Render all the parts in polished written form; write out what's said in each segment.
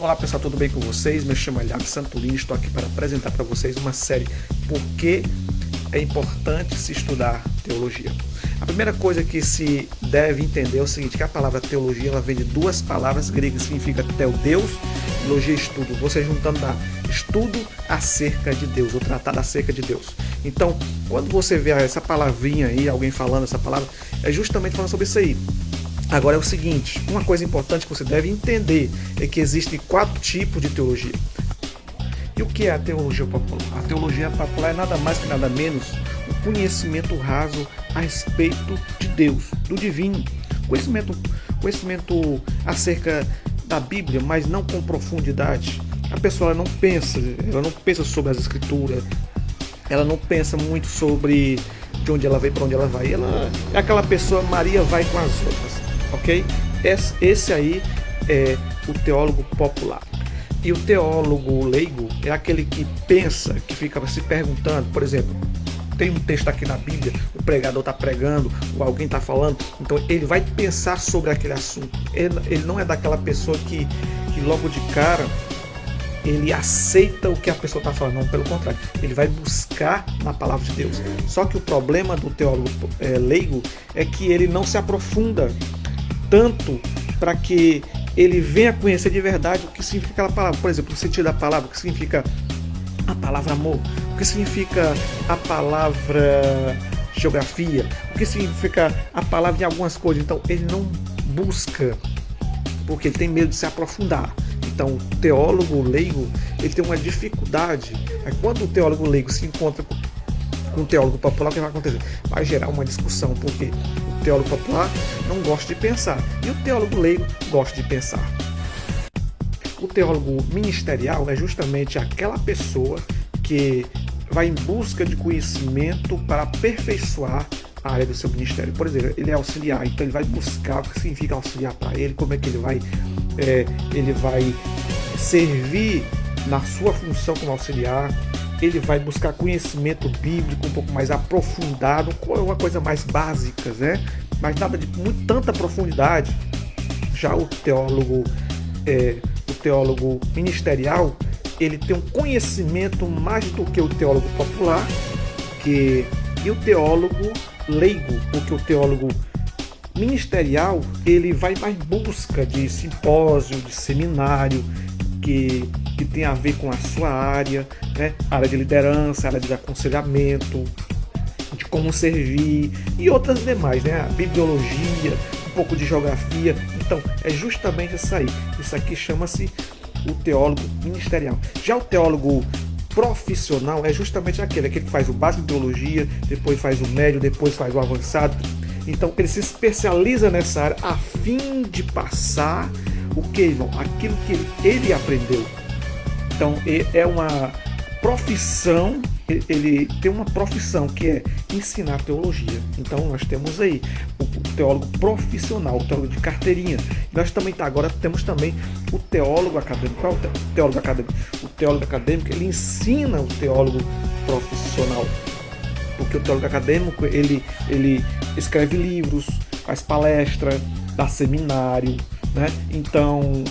Olá pessoal, tudo bem com vocês? Me chamo Eliab Santolini, estou aqui para apresentar para vocês uma série Por que é importante se estudar teologia. A primeira coisa que se deve entender é o seguinte, que a palavra teologia ela vem de duas palavras gregas, significa Deus, e logia estudo, você juntando dá estudo acerca de Deus, ou tratado acerca de Deus. Então, quando você vê essa palavrinha aí, alguém falando essa palavra, é justamente falando sobre isso aí. Agora é o seguinte, uma coisa importante que você deve entender é que existem 4 tipos de teologia. E o que é a teologia popular? A teologia popular é nada mais que nada menos o conhecimento raso a respeito de Deus, do divino. Conhecimento acerca da Bíblia, mas não com profundidade. A pessoa ela não pensa sobre as escrituras, ela não pensa muito sobre de onde ela veio, para onde ela vai. Ela é aquela pessoa, Maria vai com as outras, ok? Esse aí é o teólogo popular. E o teólogo leigo é aquele que pensa, que fica se perguntando, por exemplo, tem um texto aqui na Bíblia, o pregador está pregando, ou alguém está falando, então ele vai pensar sobre aquele assunto. Ele não é daquela pessoa que logo de cara ele aceita o que a pessoa está falando, não, pelo contrário, ele vai buscar na palavra de Deus. Só que o problema do teólogo leigo é que ele não se aprofunda tanto para que ele venha conhecer de verdade o que significa aquela palavra. Por exemplo, o sentido da palavra, o que significa a palavra amor, o que significa a palavra geografia, o que significa a palavra em algumas coisas. Então ele não busca, porque ele tem medo de se aprofundar. Então o teólogo leigo ele tem uma dificuldade. Quando o teólogo leigo se encontra com o teólogo popular, o que vai acontecer? Vai gerar uma discussão, porque o teólogo popular não gosta de pensar e o teólogo leigo gosta de pensar. O teólogo ministerial é justamente aquela pessoa que vai em busca de conhecimento para aperfeiçoar a área do seu ministério. Por exemplo, ele é auxiliar, então ele vai buscar o que significa auxiliar para ele, como é que ele vai servir na sua função como auxiliar. Ele vai buscar conhecimento bíblico um pouco mais aprofundado, uma coisa mais básica, né? Mas nada de tanta profundidade. Já o teólogo ministerial, ele tem um conhecimento mais do que o teólogo popular e o teólogo leigo, porque o teólogo ministerial ele vai mais em busca de simpósio, de seminário que tem a ver com a sua área, né? Área de liderança, área de aconselhamento, de como servir e outras demais, né? A bibliologia, um pouco de geografia. Então é justamente isso aí. Isso aqui chama-se o teólogo ministerial. Já o teólogo profissional é justamente aquele que faz o básico de teologia, depois faz o médio, depois faz o avançado. Então ele se especializa nessa área a fim de passar o que, irmão? Aquilo que ele aprendeu. Então é uma profissão, ele tem uma profissão que é ensinar teologia. Então nós temos aí o teólogo profissional, o teólogo de carteirinha. Nós também agora temos também o teólogo acadêmico. Qual é o teólogo acadêmico? O teólogo acadêmico ele ensina o teólogo profissional. Porque o teólogo acadêmico ele escreve livros, faz palestra, dá seminário, né? Então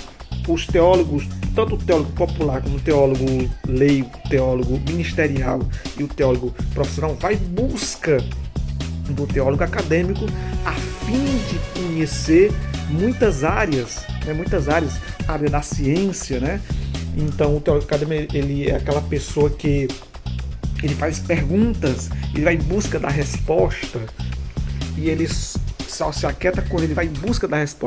os teólogos, tanto o teólogo popular como o teólogo leigo, o teólogo ministerial e o teólogo profissional vai em busca do teólogo acadêmico a fim de conhecer muitas áreas, né? A área da ciência, né? Então o teólogo acadêmico ele é aquela pessoa que ele faz perguntas, ele vai em busca da resposta e ele só se aquieta quando ele vai em busca da resposta.